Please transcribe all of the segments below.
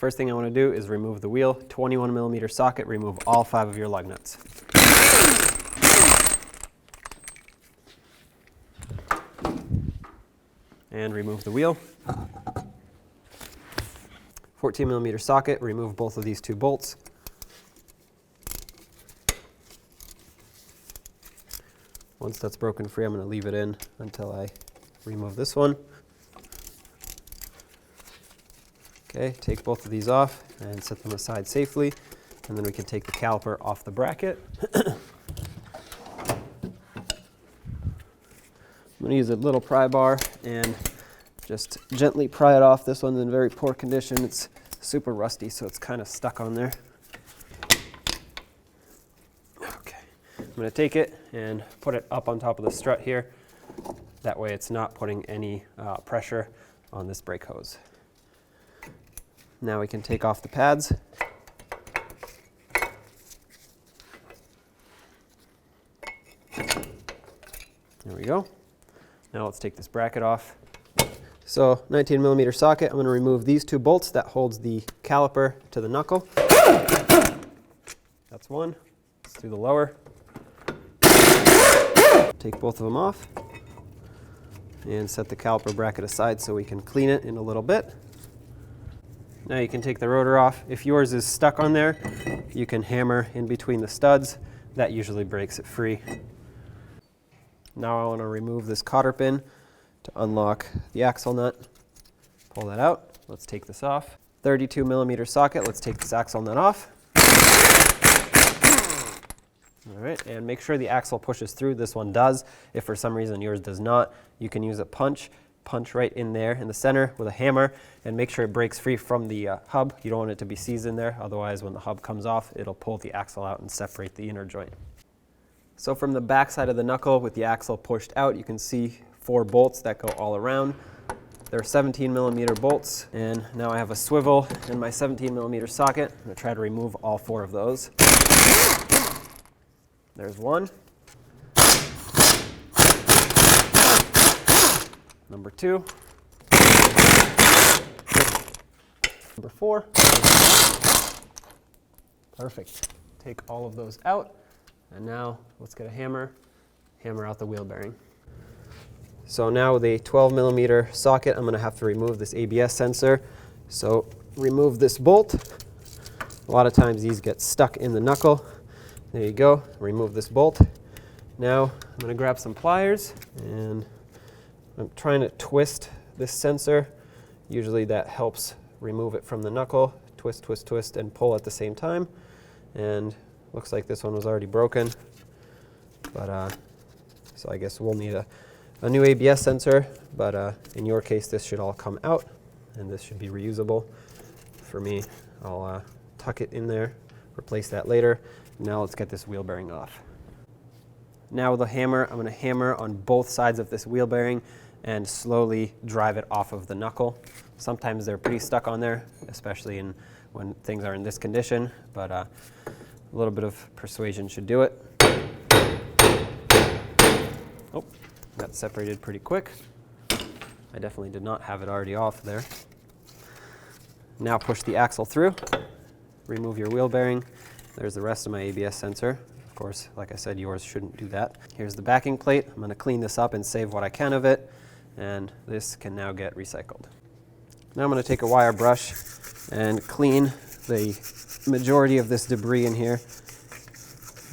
First thing I want to do is remove the wheel. 21mm socket, remove all 5 of your lug nuts. And remove the wheel. 14mm socket, remove both of these 2 bolts. Once that's broken free, I'm going to leave it in until I remove this one. Okay, take both of these off and set them aside safely, and then we can take the caliper off the bracket. I'm going to use a little pry bar and just gently pry it off. This one's in very poor condition. It's super rusty, so it's kind of stuck on there. Okay, I'm going to take it and put it up on top of the strut here. That way it's not putting any pressure on this brake hose. Now we can take off the pads. There we go. Now let's take this bracket off. So 19mm socket, I'm going to remove these 2 bolts that holds the caliper to the knuckle. That's one. Let's do the lower. Take both of them off and set the caliper bracket aside so we can clean it in a little bit. Now you can take the rotor off. If yours is stuck on there, you can hammer in between the studs. That usually breaks it free. Now I want to remove this cotter pin to unlock the axle nut. Pull that out. Let's take this off. 32mm socket. Let's take this axle nut off. All right, and make sure the axle pushes through. This one does. If for some reason yours does not, you can use a punch right in there in the center with a hammer and make sure it breaks free from the hub. You don't want it to be seized in there, otherwise when the hub comes off, it'll pull the axle out and separate the inner joint. So from the back side of the knuckle with the axle pushed out, you can see 4 bolts that go all around. They're 17mm bolts, and now I have a swivel and my 17mm socket. I'm going to try to remove all 4 of those. There's one. Number 2. Number 4. Perfect. Take all of those out. And now let's get a hammer out the wheel bearing. So now with a 12mm socket, I'm going to have to remove this ABS sensor. So remove this bolt. A lot of times these get stuck in the knuckle. There you go. Remove this bolt. Now I'm going to grab some pliers and I'm trying to twist this sensor. Usually that helps remove it from the knuckle. Twist, twist, twist, and pull at the same time. And looks like this one was already broken. But so I guess we'll need a new ABS sensor. But in your case, this should all come out, and this should be reusable. For me, I'll tuck it in there, replace that later. Now let's get this wheel bearing off. Now with a hammer, I'm going to hammer on both sides of this wheel bearing and slowly drive it off of the knuckle. Sometimes they're pretty stuck on there, especially when things are in this condition, but a little bit of persuasion should do it. Oh, got separated pretty quick. I definitely did not have it already off there. Now push the axle through, remove your wheel bearing. There's the rest of my ABS sensor. Of course, like I said, yours shouldn't do that. Here's the backing plate. I'm going to clean this up and save what I can of it, and this can now get recycled. Now I'm going to take a wire brush and clean the majority of this debris in here,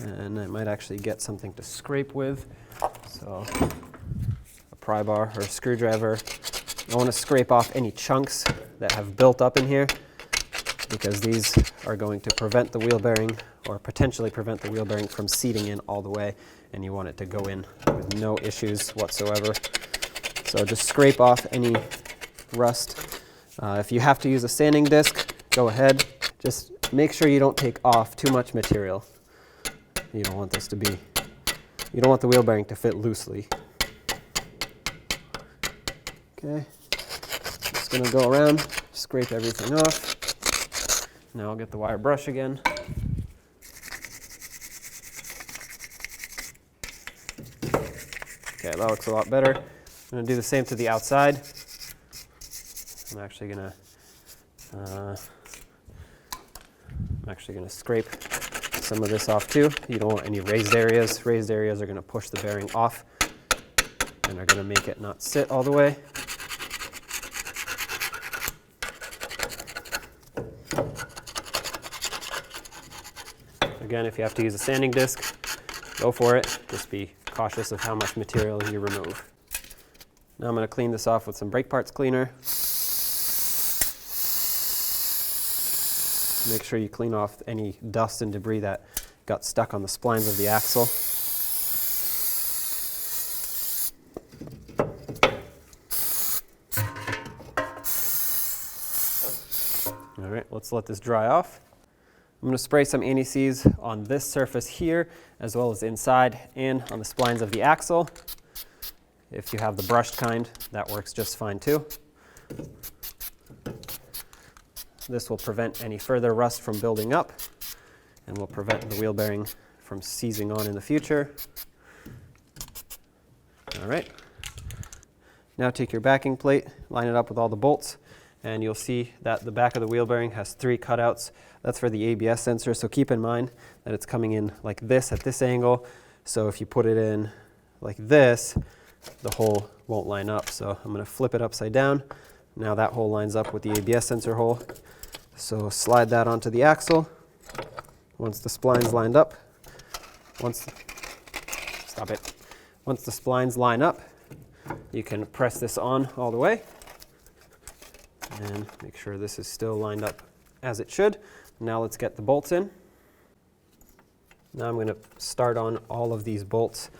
and I might actually get something to scrape with. So a pry bar or a screwdriver. I want to scrape off any chunks that have built up in here, because these are going to prevent the wheel bearing, or potentially prevent the wheel bearing from seating in all the way, and you want it to go in with no issues whatsoever. So just scrape off any rust. If you have to use a sanding disc, go ahead. Just make sure you don't take off too much material. You don't want this to be, you don't want the wheel bearing to fit loosely. Okay, just gonna go around, scrape everything off. Now I'll get the wire brush again. Okay, that looks a lot better. I'm going to do the same to the outside. I'm actually going to actually going to scrape some of this off too. You don't want any raised areas. Raised areas are going to push the bearing off and are going to make it not sit all the way. Again, if you have to use a sanding disc, go for it. Just be cautious of how much material you remove. Now I'm going to clean this off with some brake parts cleaner. Make sure you clean off any dust and debris that got stuck on the splines of the axle. All right, let's let this dry off. I'm going to spray some anti-seize on this surface here, as well as inside and on the splines of the axle. If you have the brushed kind, that works just fine too. This will prevent any further rust from building up and will prevent the wheel bearing from seizing on in the future. All right. Now take your backing plate, line it up with all the bolts, and you'll see that the back of the wheel bearing has 3 cutouts. That's for the ABS sensor, so keep in mind that it's coming in like this at this angle. So if you put it in like this, the hole won't line up. So I'm going to flip it upside down. Now that hole lines up with the ABS sensor hole. So slide that onto the axle. Once the splines lined up, once the splines line up, you can press this on all the way and make sure this is still lined up as it should. Now let's get the bolts in. Now I'm going to start on all of these bolts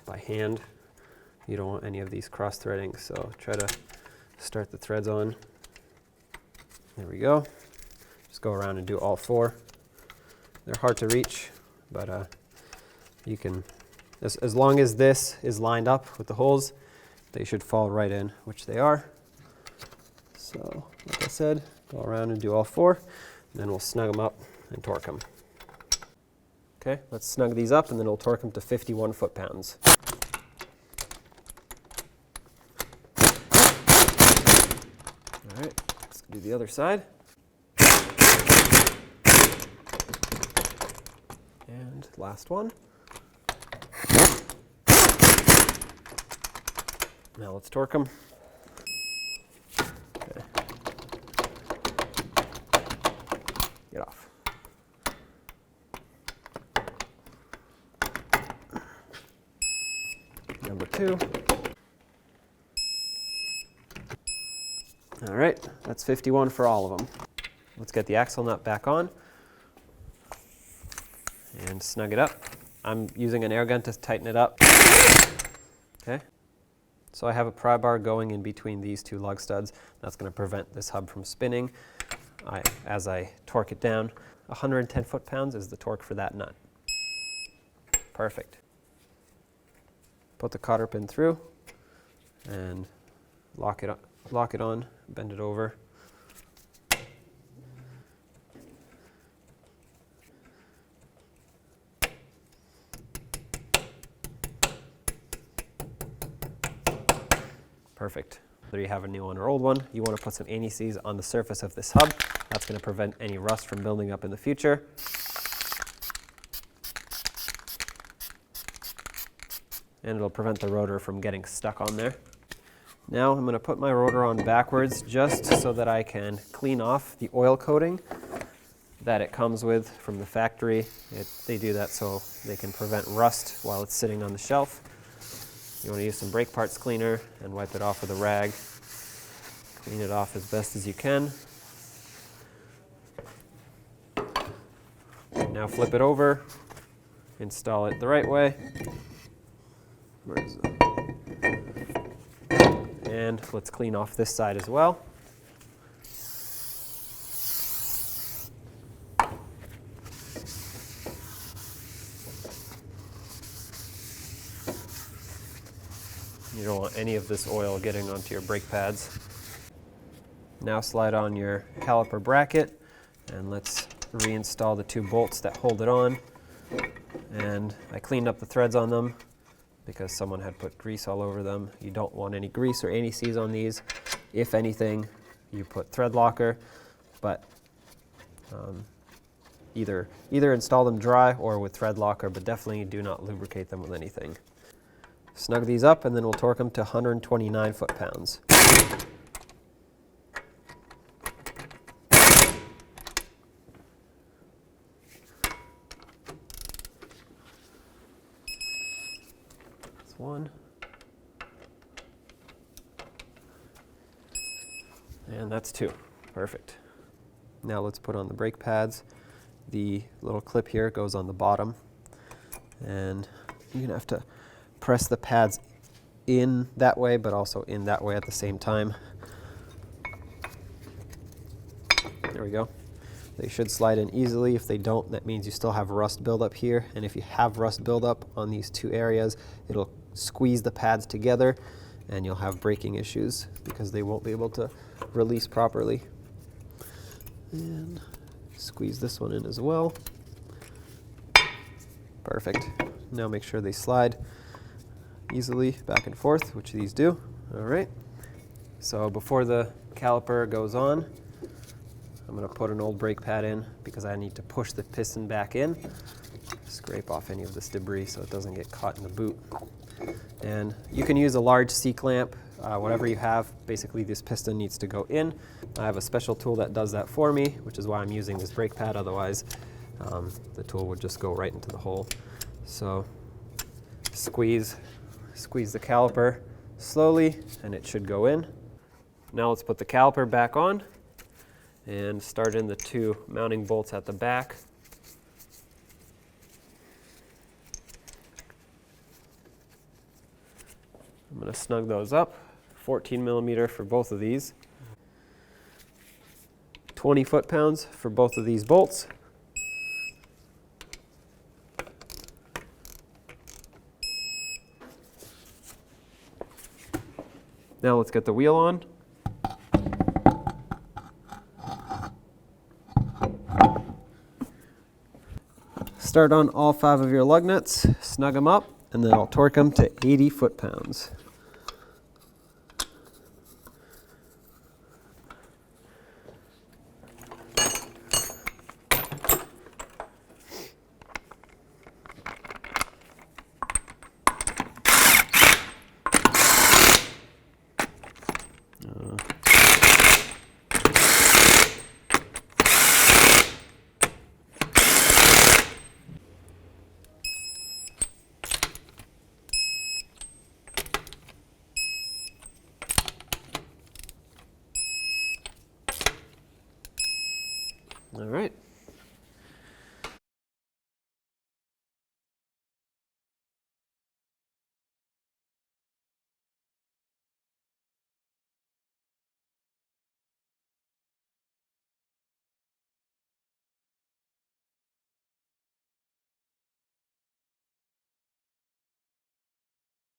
by hand. You don't want any of these cross threading, so try to start the threads on. There we go. Just go around and do all 4. They're hard to reach, but you can, as long as this is lined up with the holes, they should fall right in, which they are. So, like I said, go around and do all 4, and then we'll snug them up and torque them. Okay, let's snug these up, and then we'll torque them to 51 foot-pounds. All right, let's do the other side. And last one. Now let's torque them. Okay. Get off. Number 2. All right, that's 51 for all of them. Let's get the axle nut back on and snug it up. I'm using an air gun to tighten it up. Okay. So I have a pry bar going in between these 2 lug studs. That's going to prevent this hub from spinning as I torque it down. 110 foot-pounds is the torque for that nut. Perfect. Put the cotter pin through and lock it on, bend it over. Perfect. Whether you have a new one or old one, you want to put some anti-seize on the surface of this hub. That's going to prevent any rust from building up in the future. And it'll prevent the rotor from getting stuck on there. Now I'm going to put my rotor on backwards just so that I can clean off the oil coating that it comes with from the factory. They do that so they can prevent rust while it's sitting on the shelf. You want to use some brake parts cleaner and wipe it off with a rag. Clean it off as best as you can. Now flip it over, install it the right way. Where is it? And let's clean off this side as well. You don't want any of this oil getting onto your brake pads. Now slide on your caliper bracket and let's reinstall the 2 bolts that hold it on. And I cleaned up the threads on them because someone had put grease all over them. You don't want any grease or anti-seize on these. If anything, you put thread locker, but either install them dry or with thread locker, but definitely do not lubricate them with anything. Snug these up, and then we'll torque them to 129 foot-pounds. That's one. And that's two. Perfect. Now let's put on the brake pads. The little clip here goes on the bottom, and you're going to have to press the pads in that way, but also in that way at the same time. There we go. They should slide in easily. If they don't, that means you still have rust buildup here, and if you have rust buildup on these two areas, it'll squeeze the pads together, and you'll have braking issues because they won't be able to release properly. And squeeze this one in as well. Perfect. Now make sure they slide easily back and forth, which these do. All right. So before the caliper goes on, I'm going to put an old brake pad in because I need to push the piston back in, scrape off any of this debris so it doesn't get caught in the boot. And you can use a large C-clamp, whatever you have. Basically, this piston needs to go in. I have a special tool that does that for me, which is why I'm using this brake pad. Otherwise, the tool would just go right into the hole. So squeeze the caliper slowly, and it should go in. Now let's put the caliper back on and start in the two mounting bolts at the back. I'm going to snug those up, 14 millimeter for both of these, 20 foot-pounds for both of these bolts. Now let's get the wheel on. Start on all 5 of your lug nuts, snug them up, and then I'll torque them to 80 foot-pounds. All right.